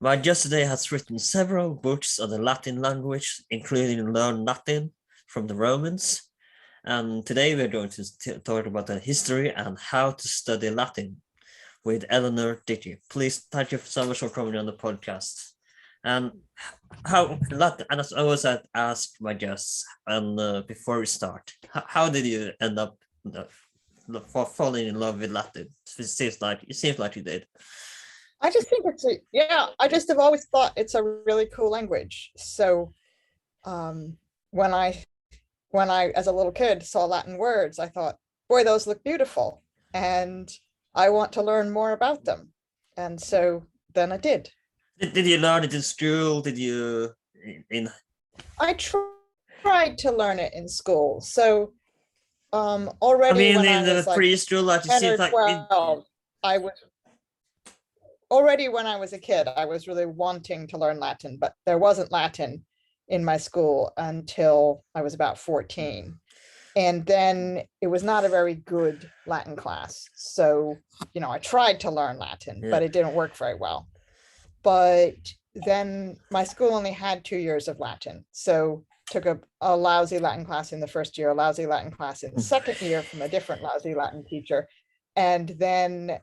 My guest today has written several books on the Latin language, including Learn Latin from the Romans. And today we're going to talk about the history and how to study Latin with Eleanor Dickey. Please, thank you so much for coming on the podcast. And how Latin, and as I always ask my guests, and before we start, how did you end up for falling in love with Latin? It seems like you did. I just think I just have always thought it's a really cool language. So um, when I, as a little kid, saw Latin words, I thought, boy, those look beautiful. And I want to learn more about them. And so then I did. Did you learn it in school? Did you in I tried to learn it in school. So already when I in the was like preschool, like it 10 or seems like 12, I was already when I was a kid, I was really wanting to learn Latin, but there wasn't Latin in my school until I was about 14. And then it was not a very good Latin class. So, I tried to learn Latin, but it didn't work very well. But then my school only had 2 years of Latin. So took a lousy Latin class in the first year, a lousy Latin class in the second year from a different lousy Latin teacher. And then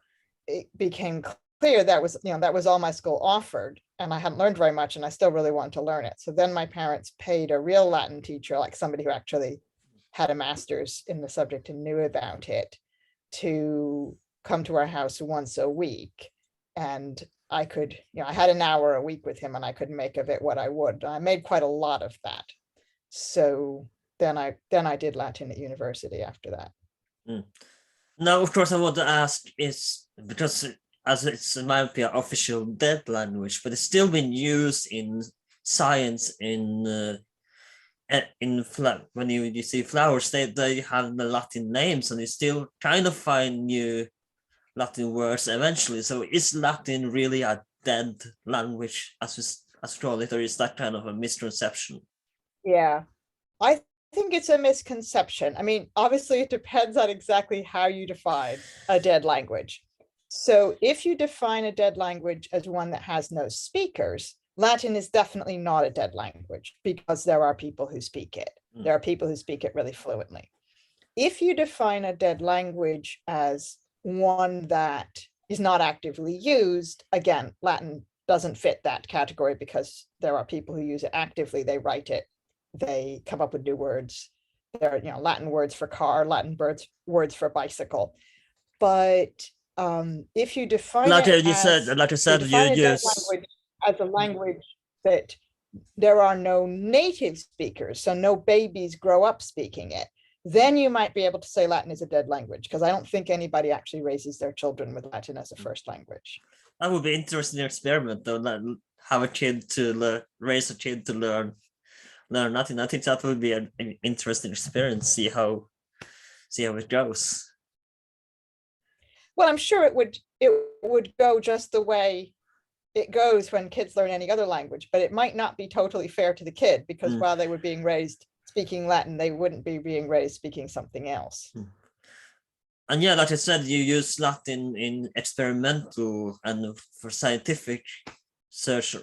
it became clear that was all my school offered, and I hadn't learned very much, and I still really wanted to learn it. So then my parents paid a real Latin teacher, like somebody who actually had a master's in the subject and knew about it, to come to our house once a week. And I could, I had an hour a week with him, and I could make of it what I would. I made quite a lot of that. So then I did Latin at university after that. Now, of course, I want to ask is because as it's in my opinion official dead language, but it's still been used in science when you see flowers, they have the Latin names, and you still kind of find new Latin words eventually. So is Latin really a dead language as we call it, or is that kind of a misconception? Yeah, I think it's a misconception. I mean, obviously, it depends on exactly how you define a dead language. So if you define a dead language as one that has no speakers, Latin is definitely not a dead language because there are people who speak it. There are people who speak it really fluently. If you define a dead language as one that is not actively used, again, Latin doesn't fit that category because there are people who use it actively. They write it, they come up with new words. There are, Latin words for car, Latin words for bicycle. But if you define like it you as, said, like you said, you use language as a language that there are no native speakers, so no babies grow up speaking it, then you might be able to say Latin is a dead language, because I don't think anybody actually raises their children with Latin as a first language. That would be an interesting experiment, though. Have a kid to raise a kid to learn Latin. I think that would be an interesting experience. See how it goes. Well, I'm sure it would go just the way it goes when kids learn any other language, but it might not be totally fair to the kid, because while they were being raised speaking Latin, they wouldn't be being raised speaking something else. And yeah, like I said, you use Latin in experimental and for scientific search,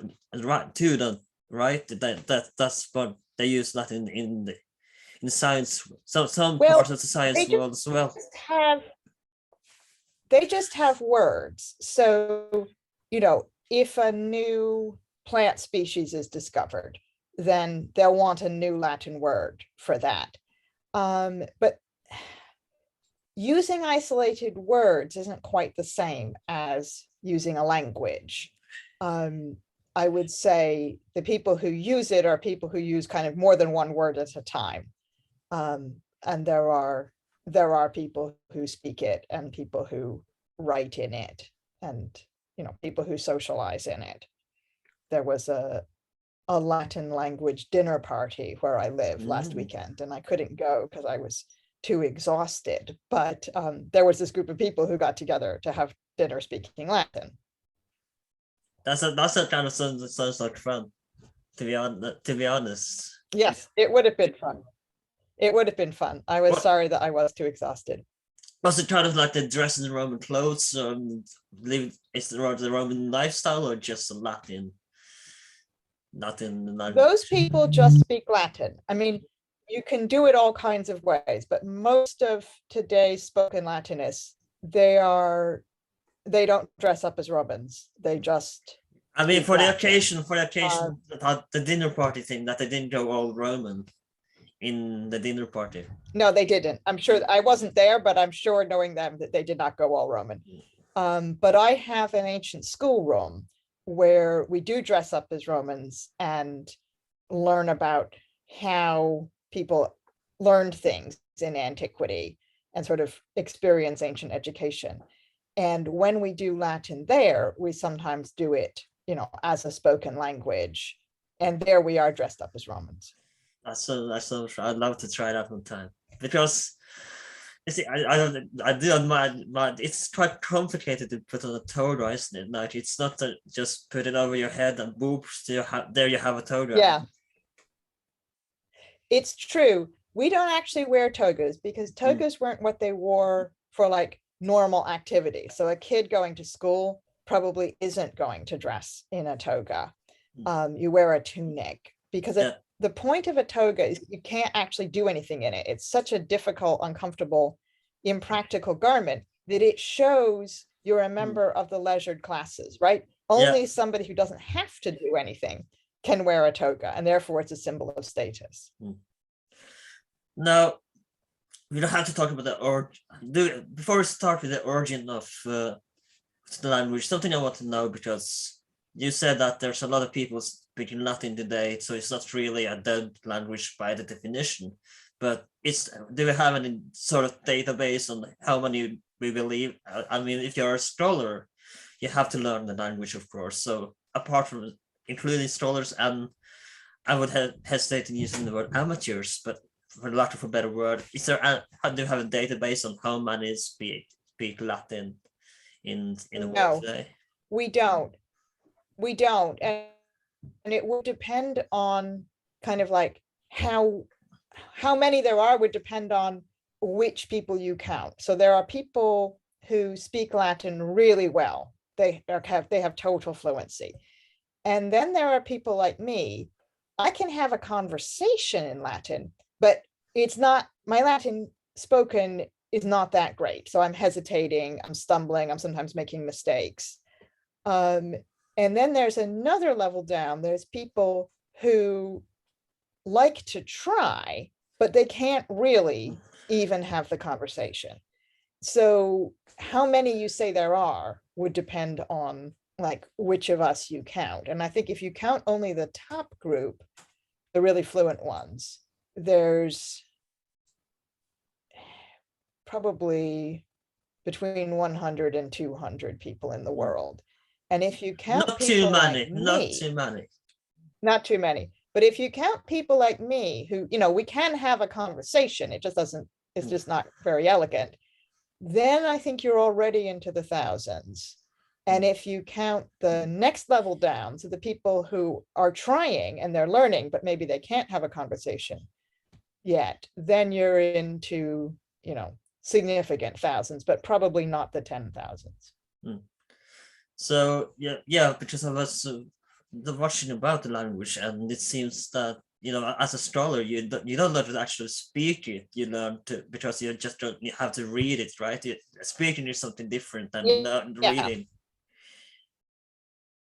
right? Too, right? That's what they use Latin in science. Some parts of the science world as well. They just have words. So, if a new plant species is discovered, then they'll want a new Latin word for that. But using isolated words isn't quite the same as using a language. I would say the people who use it are people who use kind of more than one word at a time. And there are people who speak it, and people who write in it, and people who socialize in it. There was a Latin language dinner party where I live last weekend, and I couldn't go because I was too exhausted. But there was this group of people who got together to have dinner speaking Latin. That's a kind of sounds like fun. To be honest. Yes, it would have been fun. It would have been fun. I was sorry that I was too exhausted. Was it kind of like the dress in Roman clothes, live is the Roman lifestyle, or just a Latin Those language? people just speak Latin. I mean, you can do it all kinds of ways, but most of today's spoken Latinists, they don't dress up as Romans. They just I mean, speak Latin. for the occasion, the dinner party thing, that they didn't go all Roman in the dinner party. No, they didn't. I'm sure I wasn't there, but I'm sure knowing them that they did not go all Roman. But I have an ancient schoolroom where we do dress up as Romans and learn about how people learned things in antiquity and sort of experience ancient education. And when we do Latin there, we sometimes do it, as a spoken language. And there we are dressed up as Romans. That's so. I'd love to try that one time, because you see, I do admire. It's quite complicated to put on a toga, isn't it? Like, it's not just put it over your head and boops. There you have a toga. Yeah, it's true. We don't actually wear togas because togas weren't what they wore for like normal activity. So a kid going to school probably isn't going to dress in a toga. You wear a tunic because the point of a toga is you can't actually do anything in it. It's such a difficult, uncomfortable, impractical garment that it shows you're a member of the leisured classes, right? Only somebody who doesn't have to do anything can wear a toga, and therefore it's a symbol of status. Now, we don't have to talk about before we start with the origin of the language. Something I want to know, because you said that there's a lot of people speaking Latin today, so it's not really a dead language by the definition. But do we have any sort of database on how many we believe? I mean, if you're a scholar, you have to learn the language, of course. So apart from including scholars, and I would hesitate in using the word amateurs, but for lack of a better word, do you have a database on how many speak Latin in the world today? We don't. And it will depend on kind of like how many there are would depend on which people you count. So there are people who speak Latin really well. They have total fluency. And then there are people like me. I can have a conversation in Latin, but it's not, my Latin spoken is not that great. So I'm hesitating, I'm stumbling, I'm sometimes making mistakes. And then there's another level down. There's people who like to try, but they can't really even have the conversation. So how many you say there are would depend on like which of us you count. And I think if you count only the top group, the really fluent ones, there's probably between 100 and 200 people in the world. And if you count not people too many, like me, not too many, but if you count people like me who, we can have a conversation, it's just not very elegant, then I think you're already into the thousands. And if you count the next level down, so the people who are trying and they're learning, but maybe they can't have a conversation yet, then you're into, significant thousands, but probably not the 10,000s. So because I was watching about the language, and it seems that as a scholar, you don't learn to actually speak it. You learn to, because you have to read it, right? Speaking is something different than reading.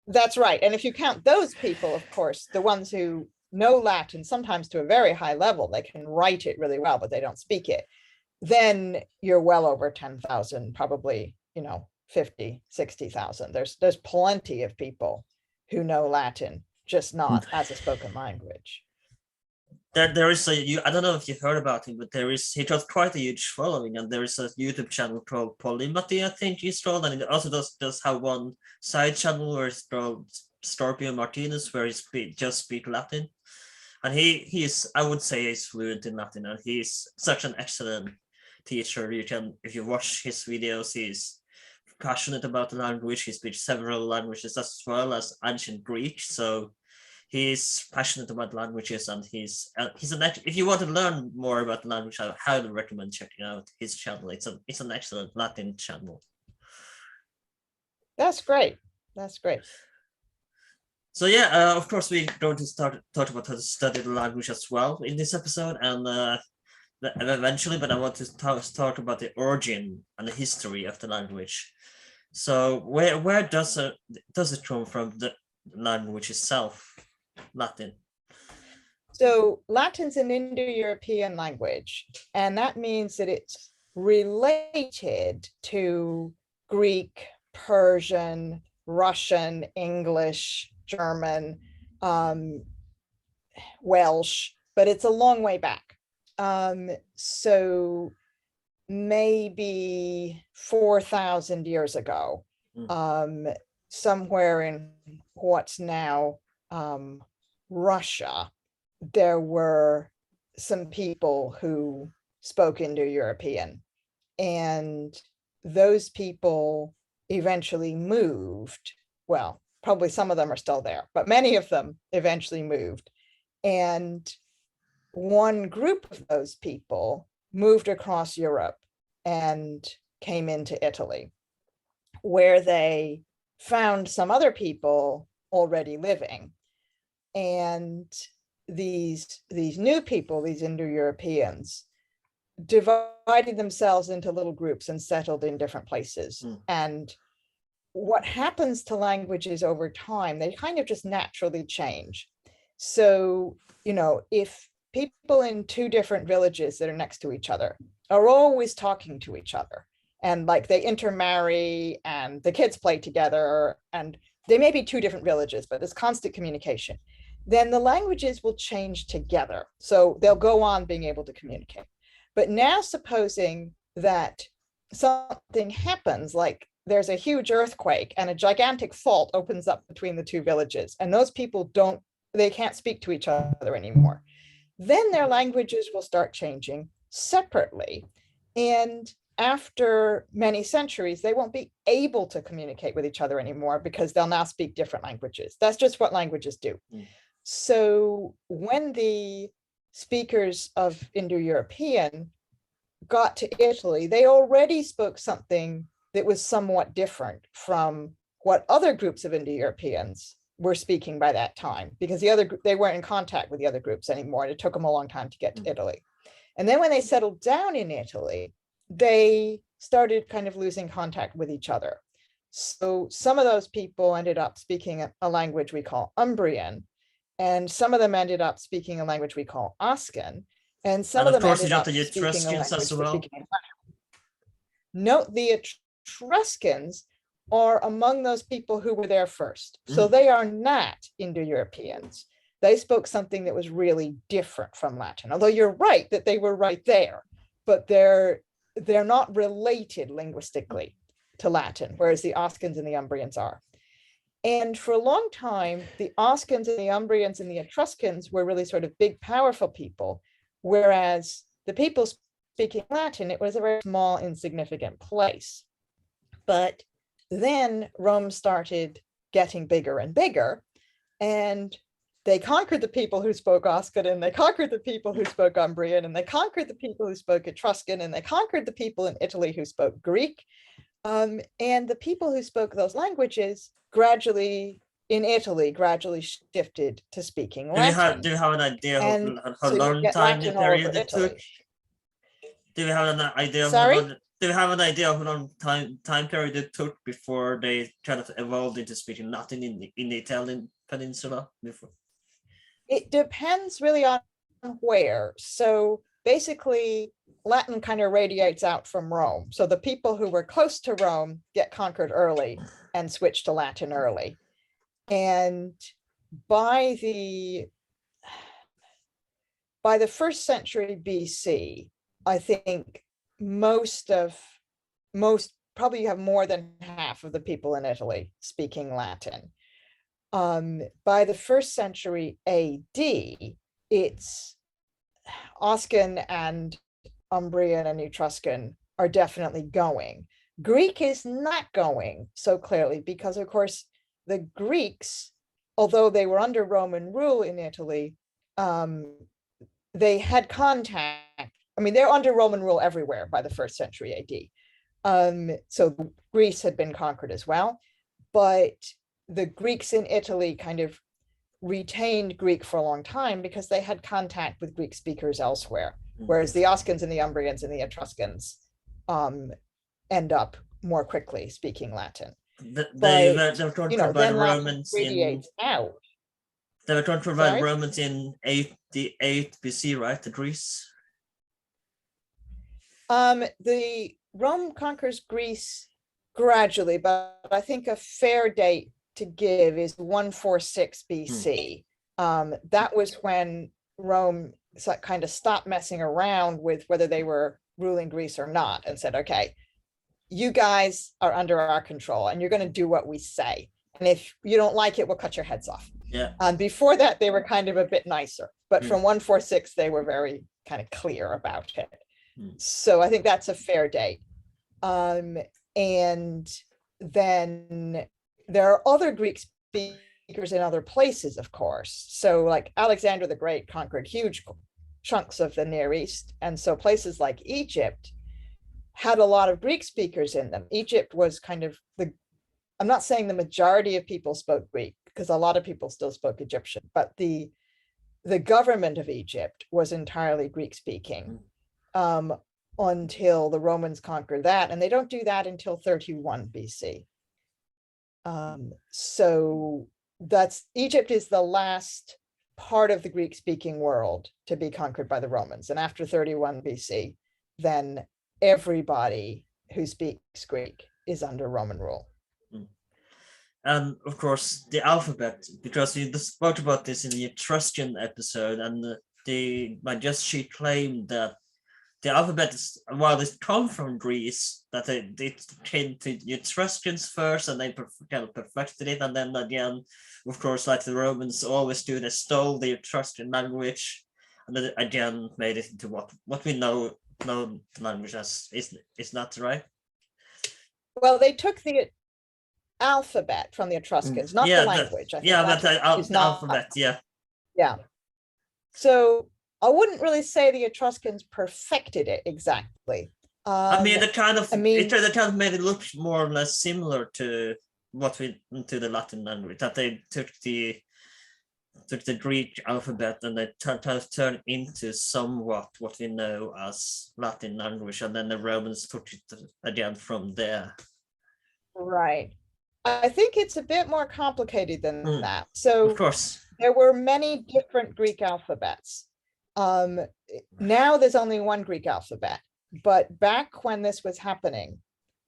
That's right. And if you count those people, of course, the ones who know Latin, sometimes to a very high level, they can write it really well, but they don't speak it, then you're well over 10,000, probably, 50, 60,000. There's plenty of people who know Latin, just not as a spoken language. There is I don't know if you heard about him, but he got quite a huge following, and there is a YouTube channel called Polymati, I think he's called, and it also does have one side channel where it's called Scorpio Martinez, where he just speak Latin, and he's, I would say, he's fluent in Latin, and he's such an excellent teacher. If you watch his videos, he's passionate about the language. He speaks several languages as well as ancient Greek, so he's passionate about languages, and if you want to learn more about language, I highly recommend checking out his channel. It's an excellent Latin channel. That's great. That's great. So yeah, of course, we're going to talk about how to study the language as well in this episode, and eventually. But I want to talk about the origin and the history of the language. So where does it come from, the language itself, Latin? So Latin's an Indo-European language, and that means that it's related to Greek, Persian, Russian, English, German, Welsh, but it's a long way back. So maybe 4,000 years ago, somewhere in what's now Russia, there were some people who spoke Indo-European, and those people eventually moved. Well, probably some of them are still there, but many of them eventually moved. And one group of those people moved across Europe and came into Italy, where they found some other people already living. And these new people, these Indo-Europeans, divided themselves into little groups and settled in different places. And what happens to languages over time, they kind of just naturally change. So, if people in two different villages that are next to each other are always talking to each other, and like they intermarry and the kids play together, and they may be two different villages, but there's constant communication, then the languages will change together. So they'll go on being able to communicate. But now supposing that something happens, like there's a huge earthquake and a gigantic fault opens up between the two villages, and those people they can't speak to each other anymore, then their languages will start changing separately. And after many centuries, they won't be able to communicate with each other anymore because they'll now speak different languages. That's just what languages do. So when the speakers of Indo-European got to Italy, they already spoke something that was somewhat different from what other groups of Indo-Europeans were speaking by that time, because they weren't in contact with the other groups anymore, and it took them a long time to get to Italy. And then when they settled down in Italy, they started kind of losing contact with each other. So some of those people ended up speaking a language we call Umbrian, and some of them ended up speaking a language we call Oscan, and some of them ended up speaking a language as well. Note the Etruscans are among those people who were there first. So they are not Indo-Europeans. They spoke something that was really different from Latin, although you're right that they were right there, but they're not related linguistically to Latin, whereas the Oscans and the Umbrians are. And for a long time, the Oscans and the Umbrians and the Etruscans were really sort of big, powerful people, whereas the people speaking Latin, it was a very small, insignificant place. But then Rome started getting bigger and bigger, and they conquered the people who spoke Oscan, and they conquered the people who spoke Umbrian, and they conquered the people who spoke Etruscan, and they conquered the people in Italy who spoke Greek. And the people who spoke those languages gradually shifted to speaking Latin. Do you have an idea of how long time period it took? Do you have an idea of how long time period it took before they kind of evolved into speaking Latin in the Italian peninsula? It depends really on where. So basically, Latin kind of radiates out from Rome. So the people who were close to Rome get conquered early and switch to Latin early. And by the 1st century BC, I think probably you have more than half of the people in Italy speaking Latin. By the 1st century AD, it's Oscan and Umbrian and Etruscan are definitely going. Greek is not going so clearly because, of course, the Greeks although they were under Roman rule in Italy, they had contact. I mean, they're under Roman rule everywhere by the 1st century AD. So Greece had been conquered as well, but the Greeks in Italy kind of retained Greek for a long time because they had contact with Greek speakers elsewhere, whereas the Oscans and the Umbrians and the Etruscans end up more quickly speaking Latin. They were conquered by the Romans out. They were conquered by the Romans in 88 BC, right? The Greece. The Rome conquers Greece gradually, but I think a fair date to give is 146 BC. That was when Rome kind of stopped messing around with whether they were ruling Greece or not and said, okay, you guys are under our control and you're going to do what we say. And if you don't like it, we'll cut your heads off. Yeah. Before that, they were kind of a bit nicer, but from 146, they were very kind of clear about it. So I think that's a fair date. And then there are other Greek speakers in other places, of course. So like Alexander the Great conquered huge chunks of the Near East. And so places like Egypt had a lot of Greek speakers in them. Egypt was kind of I'm not saying the majority of people spoke Greek, because a lot of people still spoke Egyptian, but the government of Egypt was entirely Greek speaking until the Romans conquered that. And they don't do that until 31 BC. So Egypt is the last part of the Greek speaking world to be conquered by the Romans. And after 31 BC, then everybody who speaks Greek is under Roman rule. And of course, the alphabet, because we spoke about this in the Etruscan episode, and she claimed that the alphabet is, while it comes from Greece, that it came to the Etruscans first, and they kind of perfected it, and then again, of course, like the Romans always do, they stole the Etruscan language, and then again made it into what we know the language as. Is that right? Well, they took the alphabet from the Etruscans, not the language. But the alphabet, yeah. Yeah. So I wouldn't really say the Etruscans perfected it exactly. It kind of made it look more or less similar to to the Latin language, that they took the Greek alphabet and they turned into somewhat what we know as Latin language, and then the Romans took it again from there. Right. I think it's a bit more complicated than that. So of course, there were many different Greek alphabets. Now there's only one Greek alphabet, but back when this was happening,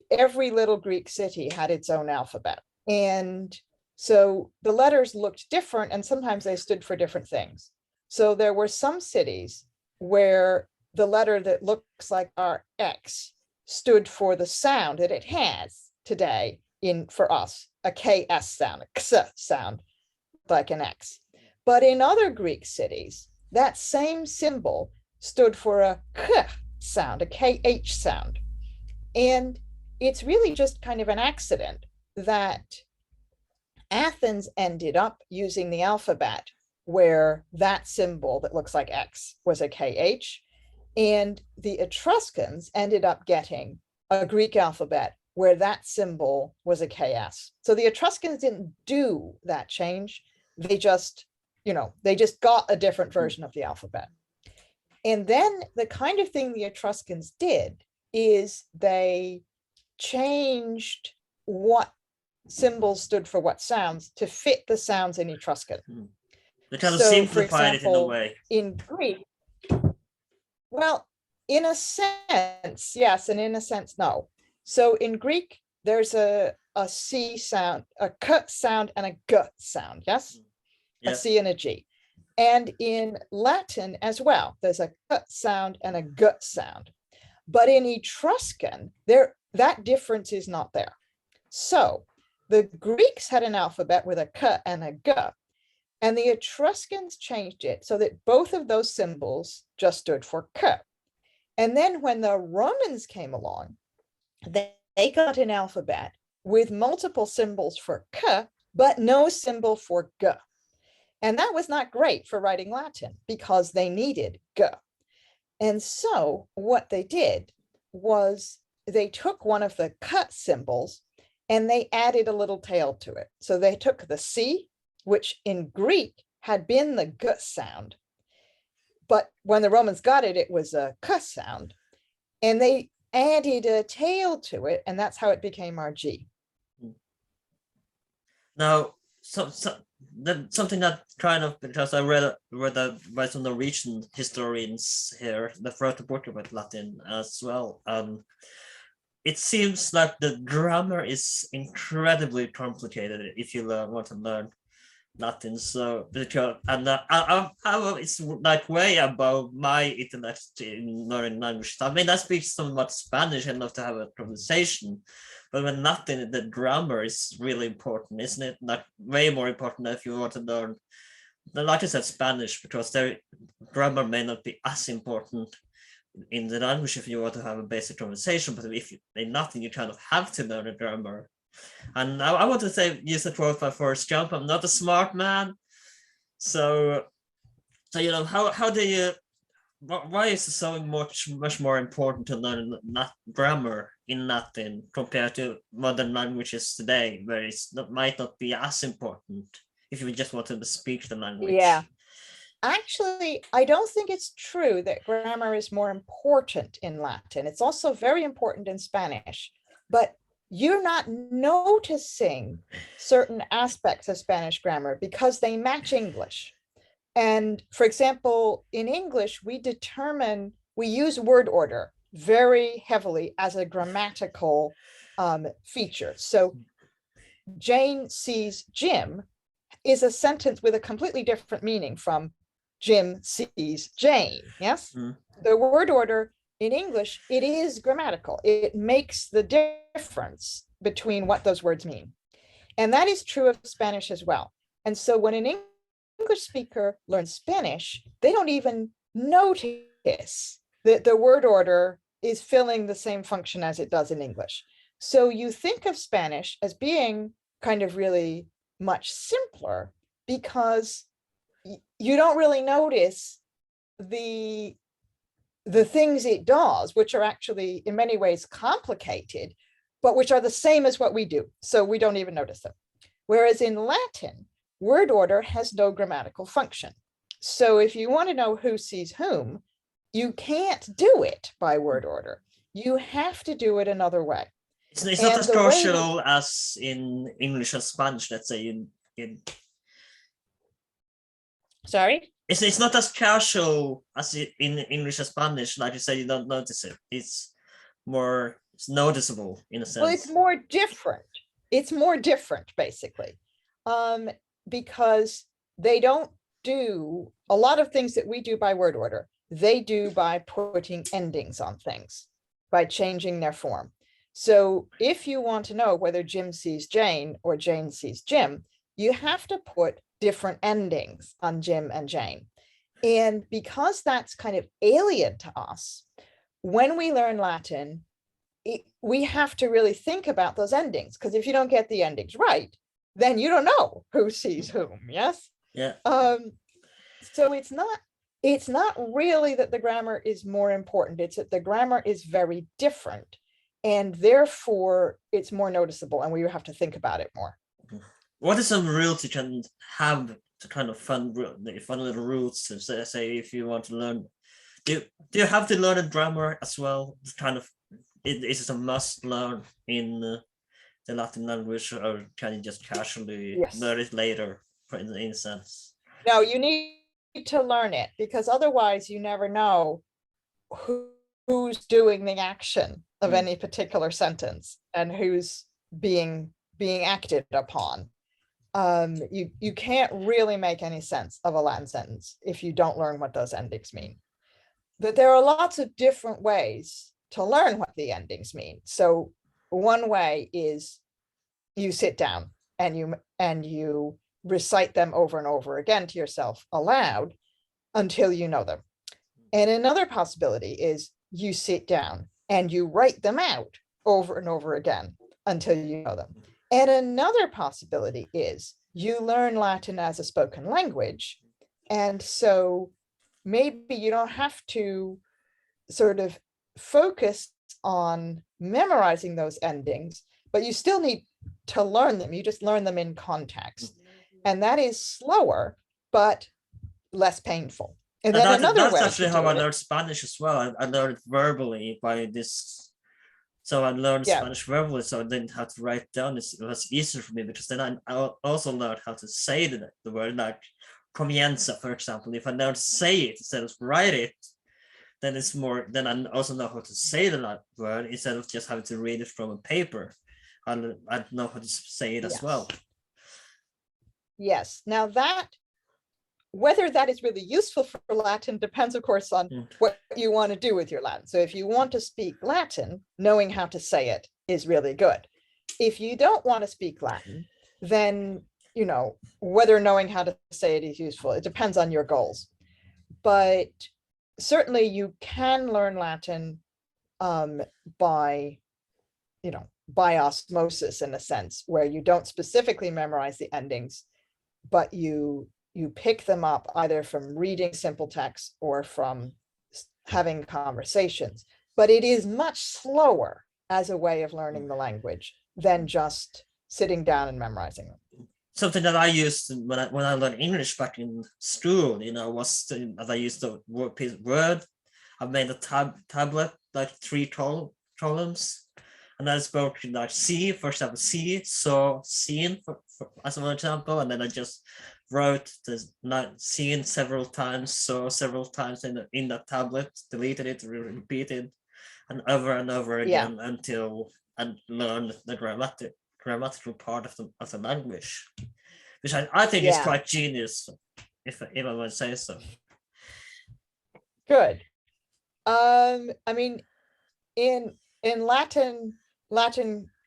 every little Greek city had its own alphabet. And so the letters looked different, and sometimes they stood for different things. So there were some cities where the letter that looks like our X stood for the sound that it has today for us, a KS sound, a KS sound, like an X. But in other Greek cities, that same symbol stood for a K sound, a KH sound. And it's really just kind of an accident that Athens ended up using the alphabet where that symbol that looks like X was a KH, and the Etruscans ended up getting a Greek alphabet where that symbol was a KS. So the Etruscans didn't do that change. They just got a different version of the alphabet. And then the kind of thing the Etruscans did is they changed what symbols stood for what sounds to fit the sounds in Etruscan. They kind of simplified it in a way. In Greek, well, in a sense, yes, and in a sense, no. So in Greek, there's a C sound, a K sound, and a G sound, yes? Yeah. A C and a G. And in Latin as well, there's a K sound and a G sound. But in Etruscan, that difference is not there. So the Greeks had an alphabet with a K and a G, and the Etruscans changed it so that both of those symbols just stood for K. And then when the Romans came along, they got an alphabet with multiple symbols for K, but no symbol for G. And that was not great for writing Latin because they needed G. And so what they did was they took one of the cut symbols and they added a little tail to it. So they took the C, which in Greek had been the G sound. But when the Romans got it, it was a K sound. And they added a tail to it, and that's how it became our G. Now, something that kind of, because I read by some Norwegian historians here that wrote a book about Latin as well. It seems like the grammar is incredibly complicated if you want to learn Latin. So because it's like way above my intellect in learning language. I mean, I speak somewhat Spanish enough to have a conversation, but when Latin, the grammar is really important, isn't it? Like way more important if you want to learn, like I said, Spanish, because their grammar may not be as important in the language if you want to have a basic conversation, but if you in Latin, you kind of have to learn the grammar. And I want to say, use a quote by Forrest Gump: "I'm not a smart man." So you know, how do you? Why is it so much more important to learn grammar in Latin compared to modern languages today, where it's might not be as important if you just want to speak the language? Yeah. Actually, I don't think it's true that grammar is more important in Latin. It's also very important in Spanish, but you're not noticing certain aspects of Spanish grammar because they match English. And for example, in English, we use word order very heavily as a grammatical feature. So Jane sees Jim is a sentence with a completely different meaning from Jim sees Jane. Yes. The word order in English, it is grammatical. It makes the difference between what those words mean. And that is true of Spanish as well. And so when an English speaker learns Spanish, they don't even notice that the word order is filling the same function as it does in English. So you think of Spanish as being kind of really much simpler because you don't really notice the things it does, which are actually in many ways complicated, but which are the same as what we do. So we don't even notice them. Whereas in Latin, word order has no grammatical function. So if you want to know who sees whom, you can't do it by word order. You have to do it another way. It's not as crucial as in English and Spanish, let's say. Sorry? It's not as casual as in English and Spanish. Like you say, you don't notice it. It's noticeable in a sense. Well, it's more different. It's more different, basically, because they don't do a lot of things that we do by word order. They do by putting endings on things, by changing their form. So if you want to know whether Jim sees Jane or Jane sees Jim, you have to put different endings on Jim and Jane. And because that's kind of alien to us, when we learn Latin, we have to really think about those endings, because if you don't get the endings right, then you don't know who sees whom. Yes. Yeah. So it's not really that the grammar is more important. It's that the grammar is very different, and therefore it's more noticeable, and we have to think about it more. What are some rules you can have to kind of fun little rules to say if you want to learn? Do you have to learn a grammar as well? It's kind of is it a must learn in the Latin language, or can you just casually learn it later, in a sense? No, you need to learn it, because otherwise you never know who's doing the action of any particular sentence and who's being acted upon. You can't really make any sense of a Latin sentence if you don't learn what those endings mean. But there are lots of different ways to learn what the endings mean. So one way is you sit down and you recite them over and over again to yourself aloud until you know them. And another possibility is you sit down and you write them out over and over again until you know them. And another possibility is you learn Latin as a spoken language. And so maybe you don't have to sort of focus on memorizing those endings, but you still need to learn them. You just learn them in context. And that is slower, but less painful. And then another that's way actually to how do I it. learned Spanish as well. I learned it verbally by this. So I learned Yeah. Spanish verbally, so I didn't have to write down. It was easier for me because then I also learned how to say the word, like comienza, for example. If I learn to say it instead of write it, then it's more. Then I also know how to say the word instead of just having to read it from a paper. I know how to say it as well. Yes. Now that, whether that is really useful for Latin depends, of course, on what you want to do with your Latin. So if you want to speak Latin, knowing how to say it is really good. If you don't want to speak Latin, then, you know, whether knowing how to say it is useful, it depends on your goals. But certainly you can learn Latin by, you know, by osmosis, in a sense, where you don't specifically memorize the endings, but you pick them up either from reading simple text or from having conversations. But it is much slower as a way of learning the language than just sitting down and memorizing them. Something that I used when I learned English back in school, you know, was that I used the word. I made a tablet, like 3 columns, and I spoke like see, for example, see, saw, seen, as an example, and then I just wrote the seen several times, saw several times in the tablet, deleted it, repeated, and over again until I learned the grammatical part of the language, which I think is quite genius, if I would say so. Good. I mean, in Latin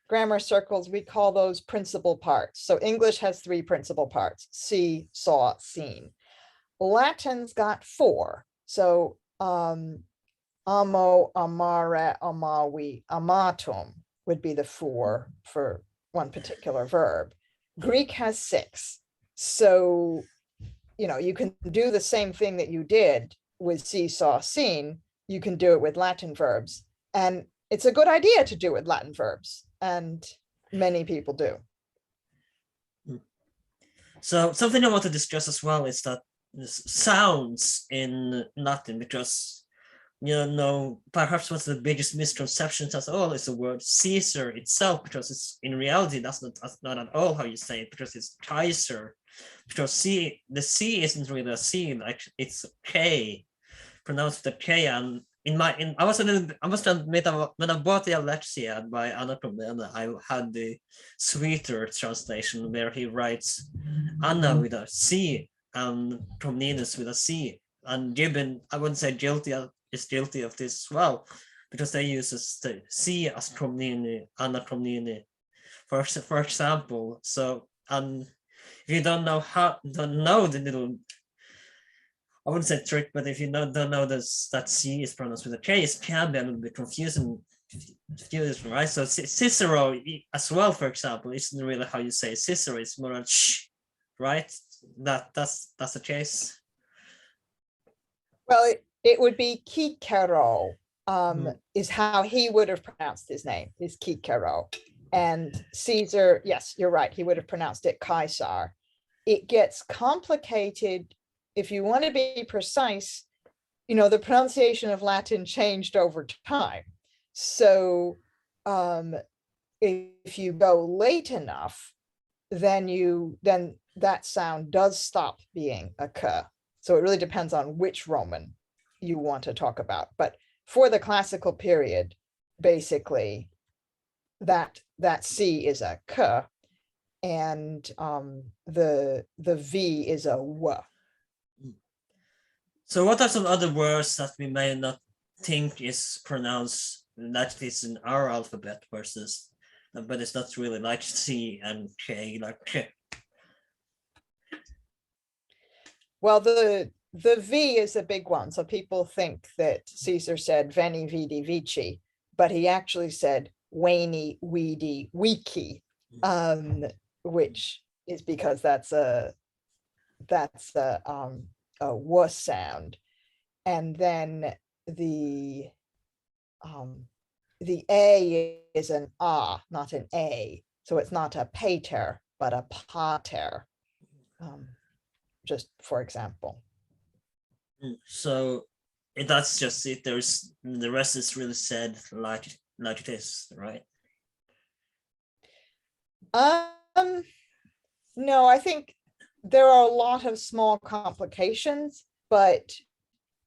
grammar circles, we call those principal parts. So English has 3 principal parts: see, saw, seen. Latin's got 4. So amo, amare, amavi, amatum would be the 4 for one particular verb. Greek has 6. So, you know, you can do the same thing that you did with see, saw, seen. You can do it with Latin verbs. And it's a good idea to do it with Latin verbs. And many people do. So something I want to discuss as well is that sounds in Latin, because you know, perhaps what's the biggest misconception as all is the word Caesar itself, because it's in reality that's not at all how you say it, because it's Kaiser, because the C isn't really a C, like it's K, pronounced with a K. And I must admit, when I bought the Alexia by Anna Comnena, I had the sweeter translation where he writes Anna with a C and Comnenus with a C. And Gibbon, I wouldn't say is guilty of this as well, because they use the C as Comnene, Anna Comnene, for example. So if you don't know the little, I wouldn't say trick, but if you don't know this, that C is pronounced with a K, it can be a little bit confusing, right? So Cicero as well, for example, isn't really how you say Cicero. It's more like shh, right? That's the case. Well, it would be Cicero, is how he would have pronounced his name, is Cicero. And Caesar, yes, you're right, he would have pronounced it Caesar. It gets complicated. If you want to be precise, you know, the pronunciation of Latin changed over time. So if you go late enough, then that sound does stop being a k. So it really depends on which Roman you want to talk about. But for the classical period, basically, that C is a k, and the V is a w. So what are some other words that we may not think is pronounced like this in our alphabet versus, but it's not really like C and K, like K? Well, the V is a big one. So people think that Caesar said veni, vidi, vici, but he actually said weni, weedy, wiki. which is because that's a w sound. And then the A is an ah, not an A. So it's not a pater, but a pater, just for example. So that's just it. There's the rest is really said like it is, right? No, I think there are a lot of small complications, but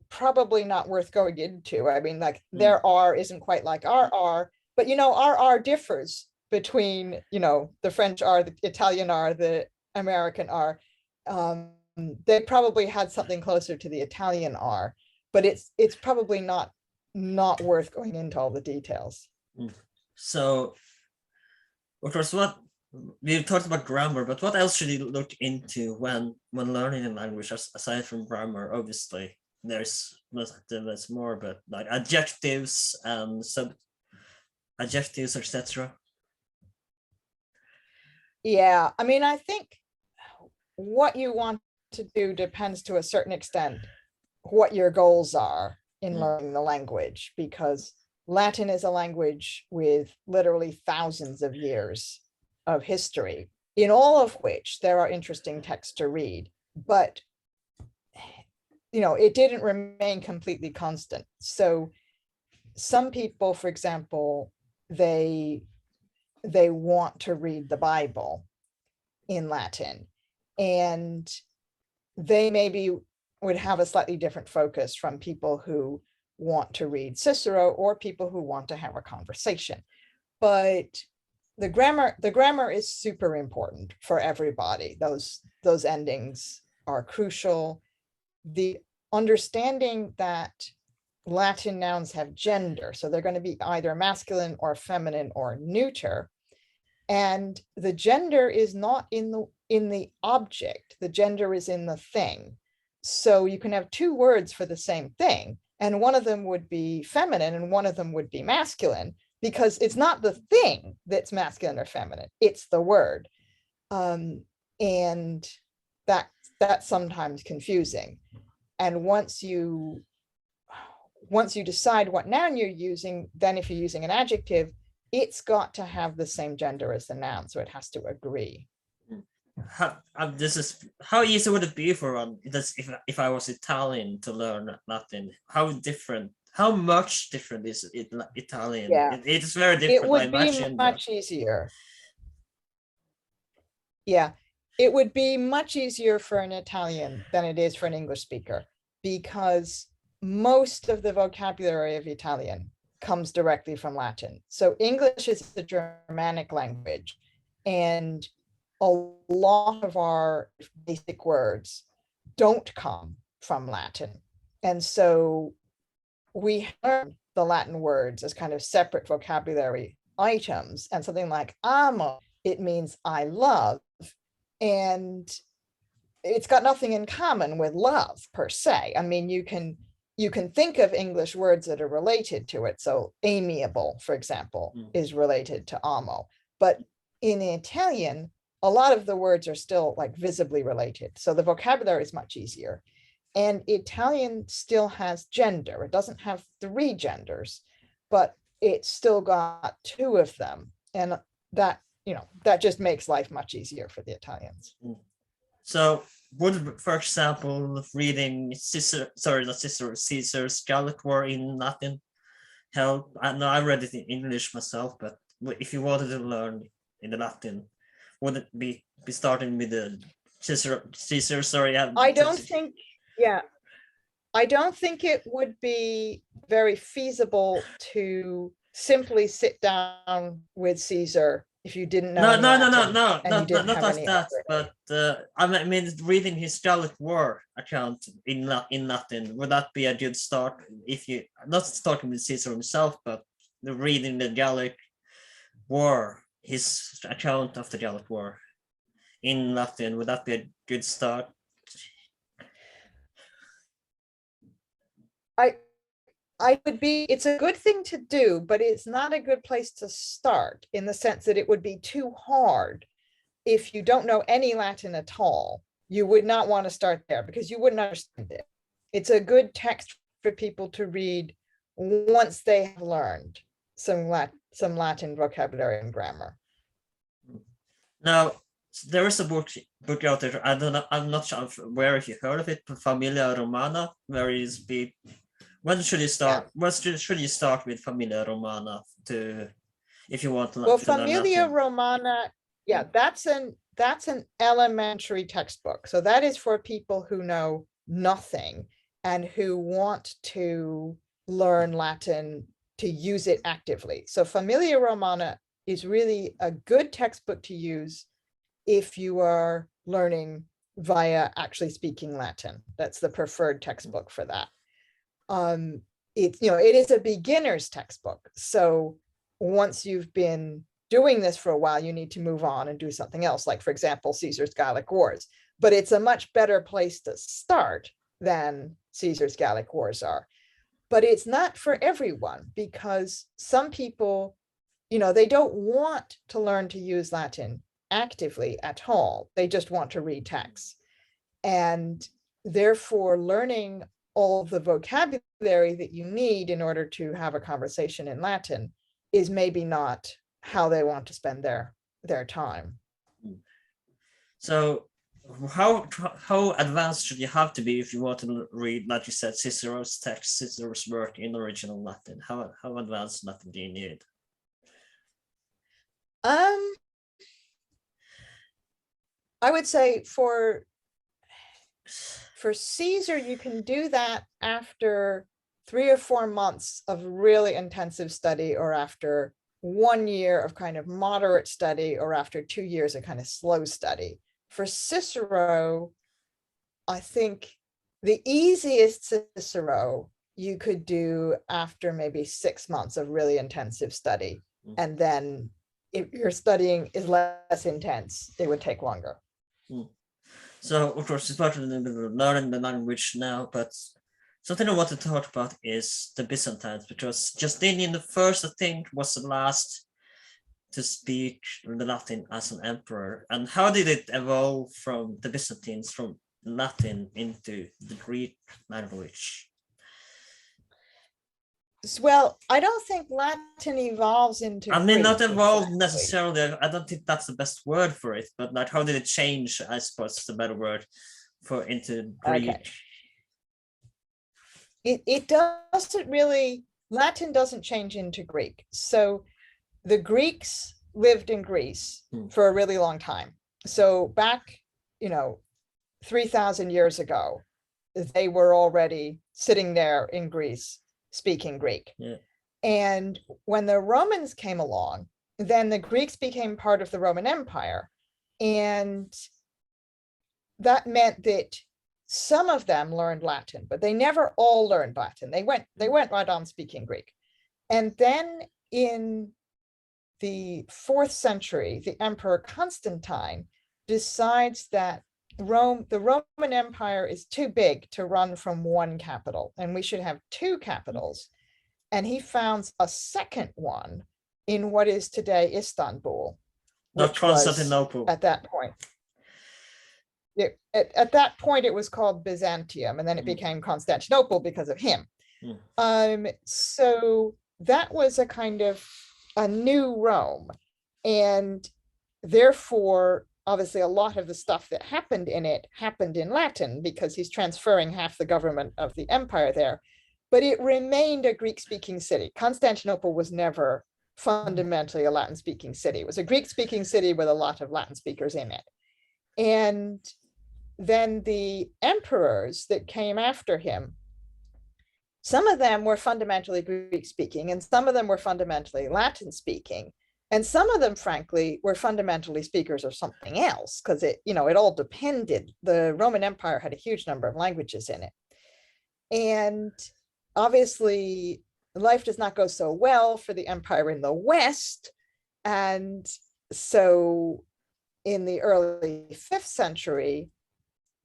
probably not worth going into. I mean, like their R isn't quite like our R, but our R differs between, the French R, the Italian R, the American R. They probably had something closer to the Italian R, but it's probably not worth going into all the details. So, of course, what we've talked about grammar, but what else should you look into when learning a language aside from grammar? Obviously, there's more, but like adjectives and adjectives, etc. Yeah, I mean, I think what you want to do depends to a certain extent what your goals are in learning the language, because Latin is a language with literally thousands of years of history, in all of which there are interesting texts to read, but it didn't remain completely constant. So some people, for example, they want to read the Bible in Latin, and they maybe would have a slightly different focus from people who want to read Cicero or people who want to have a conversation. But the grammar is super important for everybody. Those endings are crucial. The understanding that Latin nouns have gender, so they're going to be either masculine or feminine or neuter, and the gender is not in the object. The gender is in the thing. So you can have two words for the same thing, and one of them would be feminine and one of them would be masculine, because it's not the thing that's masculine or feminine, it's the word. And that's sometimes confusing. And once you decide what noun you're using, then if you're using an adjective, it's got to have the same gender as the noun, so it has to agree. How easy would it be for if I was Italian to learn Latin? How much different is it Italian? Yeah, it's very different. It would be much easier. Yeah, it would be much easier for an Italian than it is for an English speaker, because most of the vocabulary of Italian comes directly from Latin. So English is a Germanic language, and a lot of our basic words don't come from Latin. And so we learn the Latin words as kind of separate vocabulary items, and something like amo, it means I love, and it's got nothing in common with love per se. I mean, you can think of English words that are related to it. So amiable, for example, is related to amo, but in Italian, a lot of the words are still like visibly related. So the vocabulary is much easier. And Italian still has gender. It doesn't have 3 genders, but it's still got 2 of them. And that just makes life much easier for the Italians. So would, for example, reading Caesar's Gallic War in Latin help? I know I read it in English myself, but if you wanted to learn in the Latin, would it be starting with the Caesar? Sorry, I don't think. Yeah, I don't think it would be very feasible to simply sit down with Caesar if you didn't know. No, not like that. But I mean, reading his Gallic War account in Latin, would that be a good start? If you not starting with Caesar himself, but reading the Gallic War, his account of the Gallic War in Latin, would that be a good start? it's a good thing to do, but it's not a good place to start, in the sense that it would be too hard. If you don't know any Latin at all, you would not want to start there because you wouldn't understand it. It's a good text for people to read once they have learned some Latin vocabulary and grammar. Now, there is a book out there. I don't know. I'm not sure where if you heard of it, but Familia Romana, where you speak. When should you start? Yeah. When should you start with Familia Romana to, if you want to, Well, to learn Familia Latin? Romana, yeah, that's an elementary textbook. So that is for people who know nothing and who want to learn Latin to use it actively. So Familia Romana is really a good textbook to use if you are learning via actually speaking Latin. That's the preferred textbook for that. It is a beginner's textbook. So once you've been doing this for a while, you need to move on and do something else, like, for example, Caesar's Gallic Wars. But it's a much better place to start than Caesar's Gallic Wars are. But it's not for everyone, because some people, they don't want to learn to use Latin actively at all. They just want to read texts. And therefore, learning all the vocabulary that you need in order to have a conversation in Latin is maybe not how they want to spend their time. So how advanced should you have to be if you want to read, like you said, Cicero's text, Cicero's work in original Latin? How advanced Latin do you need? I would say for Caesar, you can do that after 3 or 4 months of really intensive study, or after 1 year of kind of moderate study, or after 2 years of kind of slow study. For Cicero, I think the easiest Cicero you could do after maybe 6 months of really intensive study. And then if your studying is less intense, it would take longer. So, of course, it's part of learning the language now, but something I want to talk about is the Byzantines, because Justinian the First, I think, was the last to speak the Latin as an emperor. And how did it evolve from the Byzantines, from Latin into the Greek language? Well, I don't think Latin evolves into I mean, Greek, not evolved exactly. necessarily. I don't think that's the best word for it, but like, how did it change? I suppose is the better word for into Greek. Okay. It doesn't really, Latin doesn't change into Greek. So the Greeks lived in Greece for a really long time. So back, 3,000 years ago, they were already sitting there in Greece speaking Greek. Yeah. And when the Romans came along, then the Greeks became part of the Roman Empire. And that meant that some of them learned Latin, but they never all learned Latin. They went right on speaking Greek. And then in the 4th century, the Emperor Constantine decides that the Roman Empire is too big to run from one capital, and we should have 2 capitals. And he founds a second one in what is today Istanbul, which Constantinople. Was at that point. At that point, it was called Byzantium, and then it became Constantinople because of him. So that was a kind of a new Rome, and therefore, obviously, a lot of the stuff that happened in it happened in Latin, because he's transferring half the government of the empire there. But it remained a Greek-speaking city. Constantinople was never fundamentally a Latin-speaking city. It was a Greek-speaking city with a lot of Latin speakers in it. And then the emperors that came after him, some of them were fundamentally Greek-speaking, and some of them were fundamentally Latin-speaking. And some of them, frankly, were fundamentally speakers of something else, because it all depended. The Roman Empire had a huge number of languages in it. And obviously, life does not go so well for the empire in the West. And so in the early 5th century,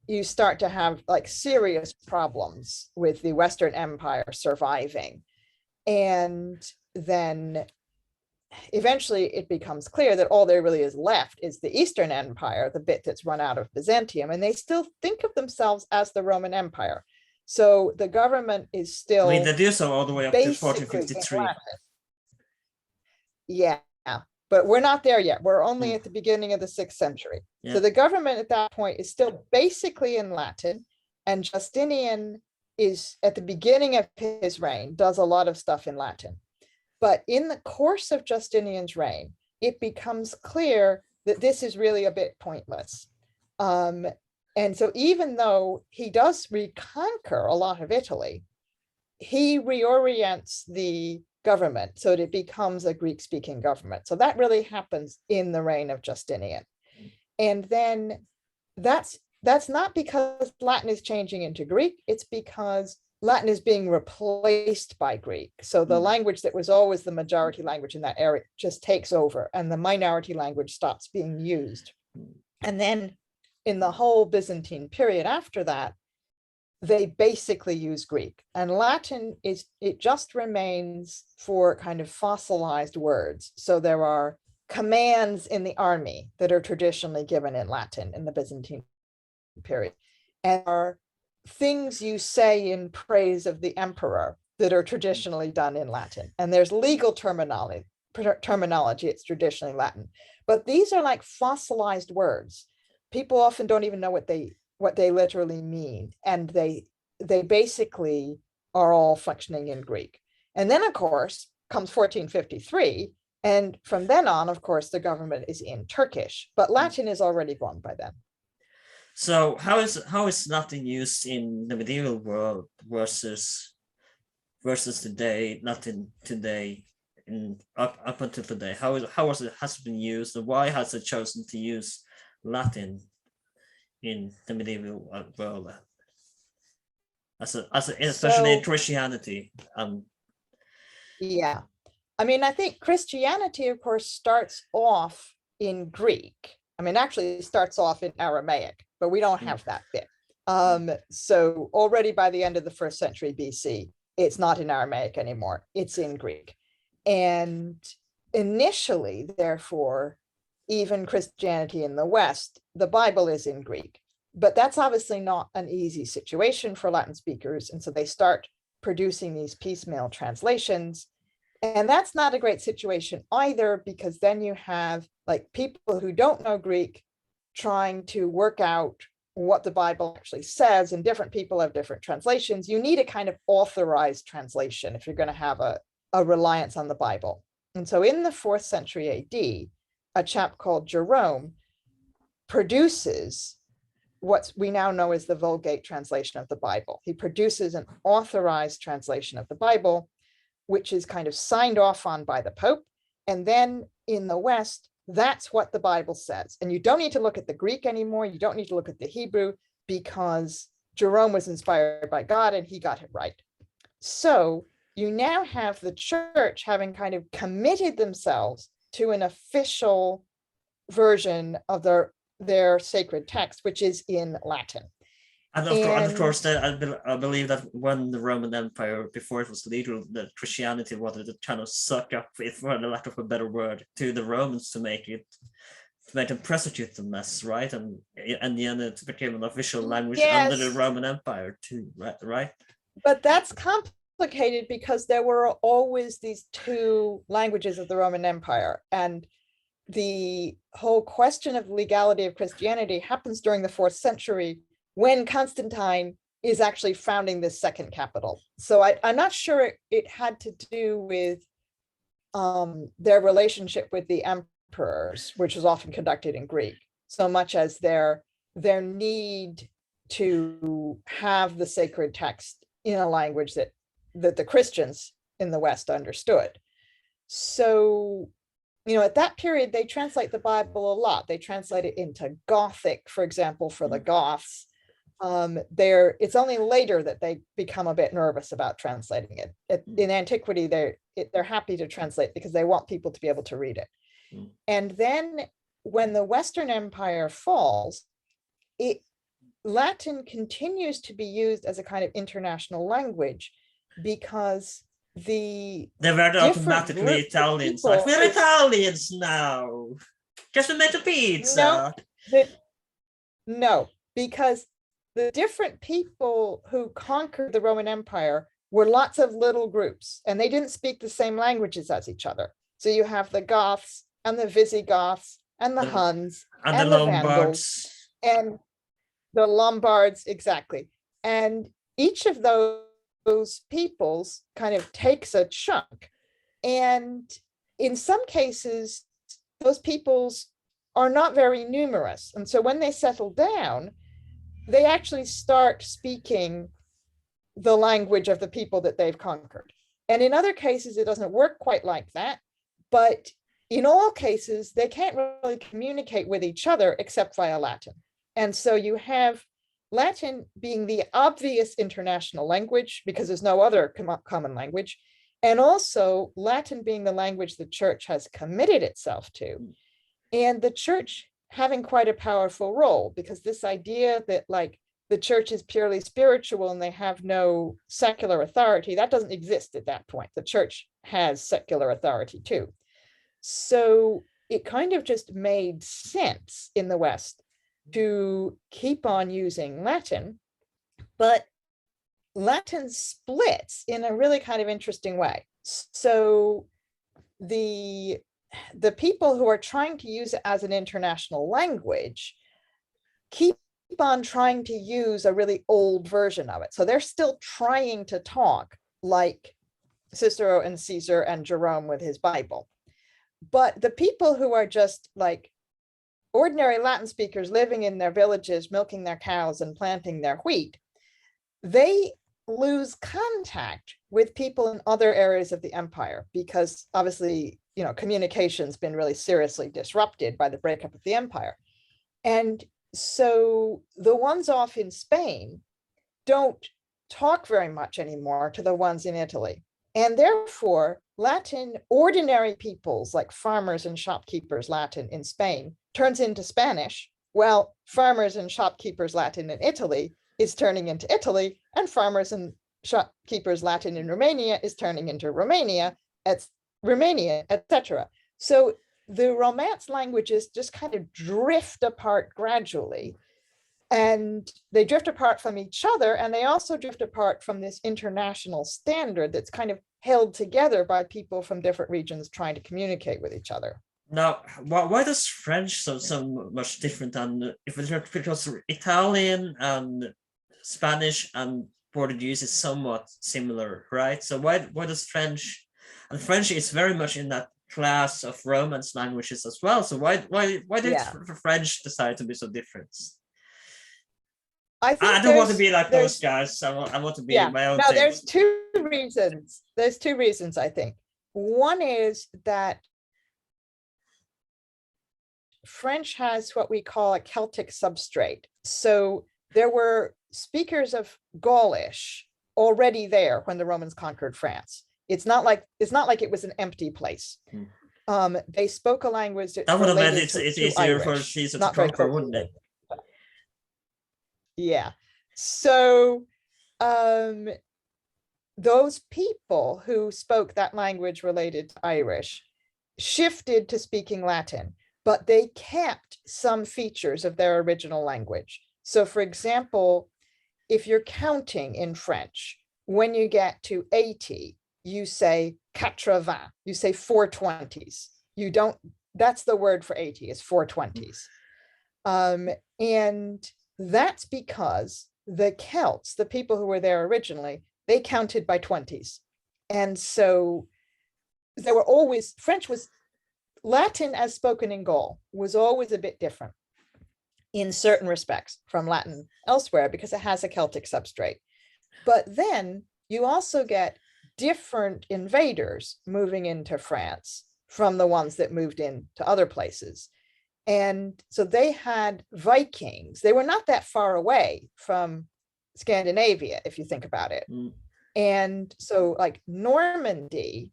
you start to have like serious problems with the Western Empire surviving. And then eventually it becomes clear that all there really is left is the Eastern Empire, the bit that's run out of Byzantium, and they still think of themselves as the Roman Empire. So the government is still, I mean, they do so all the way up to basically in 1453. Latin. Yeah, but we're not there yet. We're only at the beginning of the 6th century. Yeah. So the government at that point is still basically in Latin, and Justinian is at the beginning of his reign, does a lot of stuff in Latin. But in the course of Justinian's reign, it becomes clear that this is really a bit pointless. And so even though he does reconquer a lot of Italy, he reorients the government so that it becomes a Greek-speaking government. So that really happens in the reign of Justinian. And then that's not because Latin is changing into Greek, it's because Latin is being replaced by Greek. So the language that was always the majority language in that area just takes over, and the minority language stops being used. And then in the whole Byzantine period after that, they basically use Greek, and Latin it just remains for kind of fossilized words. So there are commands in the army that are traditionally given in Latin in the Byzantine period, and are things you say in praise of the emperor that are traditionally done in Latin. And there's legal terminology, it's traditionally Latin, but these are like fossilized words. People often don't even know what they literally mean, and they basically are all functioning in Greek. And then of course comes 1453, and from then on, of course, the government is in Turkish, but Latin is already gone by then. So how is Latin used in the medieval world versus today? Latin today, up until today, how has it been used, and why has it chosen to use Latin in the medieval world, especially in Christianity? Yeah, I mean, I think Christianity, of course, starts off in Greek. I mean, actually, it starts off in Aramaic, but we don't have that bit. So already by the end of the 1st century BC, it's not in Aramaic anymore. It's in Greek. And initially, therefore, even Christianity in the West, the Bible is in Greek. But that's obviously not an easy situation for Latin speakers. And so they start producing these piecemeal translations. And that's not a great situation either, because then you have like people who don't know Greek trying to work out what the Bible actually says, and different people have different translations. You need a kind of authorized translation if you're going to have a reliance on the Bible. And so in the 4th century AD, a chap called Jerome produces what we now know as the Vulgate translation of the Bible. He produces an authorized translation of the Bible, which is kind of signed off on by the Pope. And then in the West, that's what the Bible says. And you don't need to look at the Greek anymore. You don't need to look at the Hebrew, because Jerome was inspired by God and he got it right. So you now have the church having kind of committed themselves to an official version of their sacred text, which is in Latin. And of course, I believe that when the Roman Empire, before it was legal, that Christianity wanted to kind of suck up, for the lack of a better word, to the Romans to make them prosecute them less, right? And in the end, it became an official language under the Roman Empire too, right? But that's complicated because there were always these two languages of the Roman Empire, and the whole question of legality of Christianity happens during the 4th century, when Constantine is actually founding this second capital. So I'm not sure it had to do with their relationship with the emperors, which was often conducted in Greek, so much as their need to have the sacred text in a language that the Christians in the West understood. So, you know, at that period, they translate the Bible a lot. They translate it into Gothic, for example, for the Goths. It's only later that they become a bit nervous about translating it. In antiquity, they're happy to translate because they want people to be able to read it. And then when the Western Empire falls, Latin continues to be used as a kind of international language because the They were different automatically groups of Italians. Like, people we're Italians now. Just we made a no, pizza. no, because the different people who conquered the Roman Empire were lots of little groups, and they didn't speak the same languages as each other. So you have the Goths and the Visigoths and the Huns And the and the Vandals Lombards. and the Lombards, exactly. And each of those peoples kind of takes a chunk. And in some cases, those peoples are not very numerous. And so when they settle down, they actually start speaking the language of the people that they've conquered. And in other cases, it doesn't work quite like that. But in all cases, they can't really communicate with each other except via Latin. And so you have Latin being the obvious international language because there's no other common language. And also Latin being the language the church has committed itself to. And the church having quite a powerful role, because this idea that like the church is purely spiritual and they have no secular authority, that doesn't exist at that point. The church has secular authority too. So it kind of just made sense in the West to keep on using Latin, but Latin splits in a really kind of interesting way. So the people who are trying to use it as an international language keep on trying to use a really old version of it. So they're still trying to talk like Cicero and Caesar and Jerome with his Bible. But the people who are just like ordinary Latin speakers living in their villages, milking their cows and planting their wheat, they lose contact with people in other areas of the empire because obviously, you know, communication's been really seriously disrupted by the breakup of the empire. And so the ones off in Spain don't talk very much anymore to the ones in Italy. And therefore, Latin, ordinary peoples like farmers and shopkeepers Latin in Spain turns into Spanish. Well, farmers and shopkeepers Latin in Italy is turning into Italy, and farmers and shopkeepers Latin in Romania is turning into Romania, etc. So the Romance languages just kind of drift apart gradually, and they drift apart from each other, and they also drift apart from this international standard that's kind of held together by people from different regions trying to communicate with each other. Now, why does French so much different than if it's because Italian and Spanish and Portuguese is somewhat similar, right? So why does French, and French is very much in that class of Romance languages as well. So why did French decide to be so different? I don't want to be like those guys. I want to be my own thing. There's two reasons. There's two reasons, I think. One is that French has what we call a Celtic substrate. So there were speakers of Gaulish already there when the Romans conquered France. It's not like it was an empty place. They spoke a language that would have made it easier for Caesar to conquer, wouldn't it? Yeah. So those people who spoke that language related to Irish shifted to speaking Latin, but they kept some features of their original language. So for example, if you're counting in French, when you get to 80, you say 80, you say 420s. You don't, that's the word for 80, is 420s. And that's because the Celts, the people who were there originally, they counted by 20s. And so there were always, Latin as spoken in Gaul was always a bit different in certain respects from Latin elsewhere because it has a Celtic substrate. But then you also get different invaders moving into France from the ones that moved into other places. And so they had Vikings. They were not that far away from Scandinavia, if you think about it. And so like Normandy,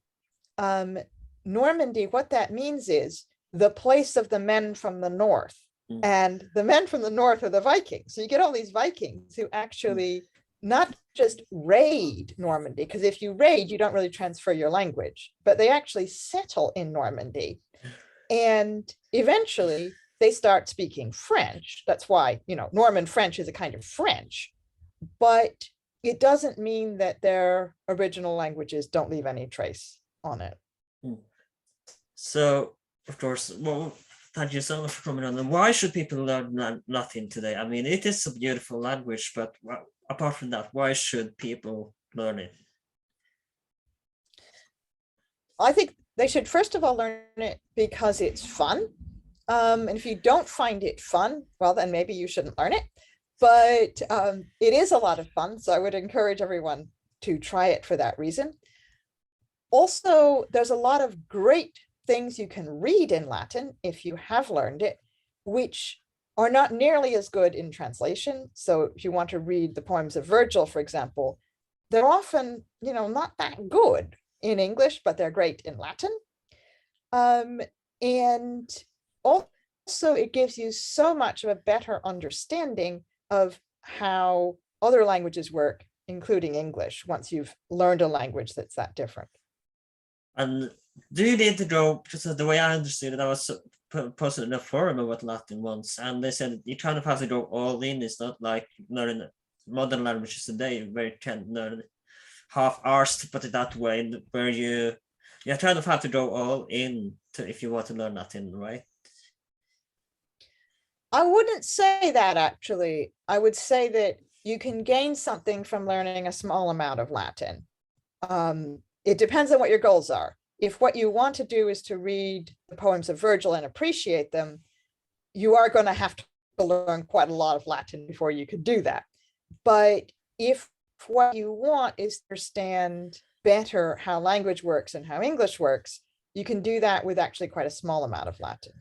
what that means is the place of the men from the north. Mm. And the men from the north are the Vikings. So you get all these Vikings who actually not just raid Normandy, because if you raid, you don't really transfer your language, but they actually settle in Normandy. And eventually they start speaking French. That's why, Norman French is a kind of French, but it doesn't mean that their original languages don't leave any trace on it. Mm. So, of course, well, thank you so much for coming on. And why should people learn Latin today? I mean, it is a beautiful language, but apart from that, why should people learn it? I think they should first of all learn it because it's fun. And if you don't find it fun, well, then maybe you shouldn't learn it. But it is a lot of fun. So I would encourage everyone to try it for that reason. Also, there's a lot of great things you can read in Latin if you have learned it, which are not nearly as good in translation. So if you want to read the poems of Virgil, for example, they're often, not that good in English, but they're great in Latin. And also it gives you so much of a better understanding of how other languages work, including English, once you've learned a language that's that different. And do you need to go, because the way I understood it, I was posted in a forum about Latin once, and they said you kind of have to go all in. It's not like learning modern languages today, where you can learn half hours, to put it that way, where you kind of have to go all in if you want to learn Latin, right? I wouldn't say that, actually. I would say that you can gain something from learning a small amount of Latin. It depends on what your goals are. If what you want to do is to read the poems of Virgil and appreciate them, you are going to have to learn quite a lot of Latin before you could do that. But if what you want is to understand better how language works and how English works, you can do that with actually quite a small amount of Latin.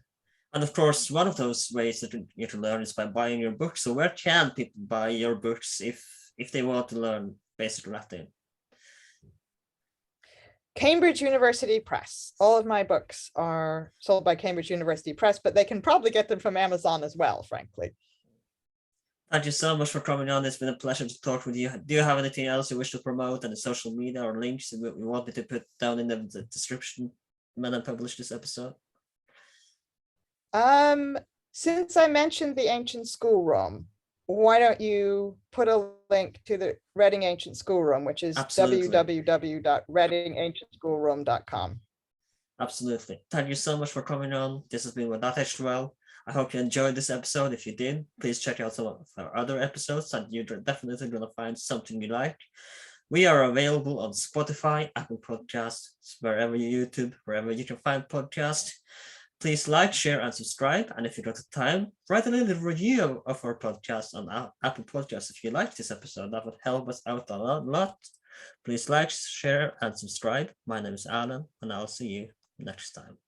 And of course, one of those ways that you can learn is by buying your books. So where can people buy your books if they want to learn basic Latin? Cambridge University Press. All of my books are sold by Cambridge University Press, but they can probably get them from Amazon as well, frankly. Thank you so much for coming on. It's been a pleasure to talk with you. Do you have anything else you wish to promote on the social media or links you want me to put down in the description when I publish this episode? Since I mentioned the ancient schoolroom, why don't you put a link to the Reading Ancient Schoolroom, which is www.readingancientschoolroom.com. Absolutely. Thank you so much for coming on. This has been with That H12. I hope you enjoyed this episode. If you did, please check out some of our other episodes, and you're definitely going to find something you like. We are available on Spotify, Apple Podcasts, wherever you can find podcasts. Please like, share, and subscribe. And if you got the time, write a little review of our podcast on Apple Podcasts if you like this episode. That would help us out a lot. Please like, share, and subscribe. My name is Alan, and I'll see you next time.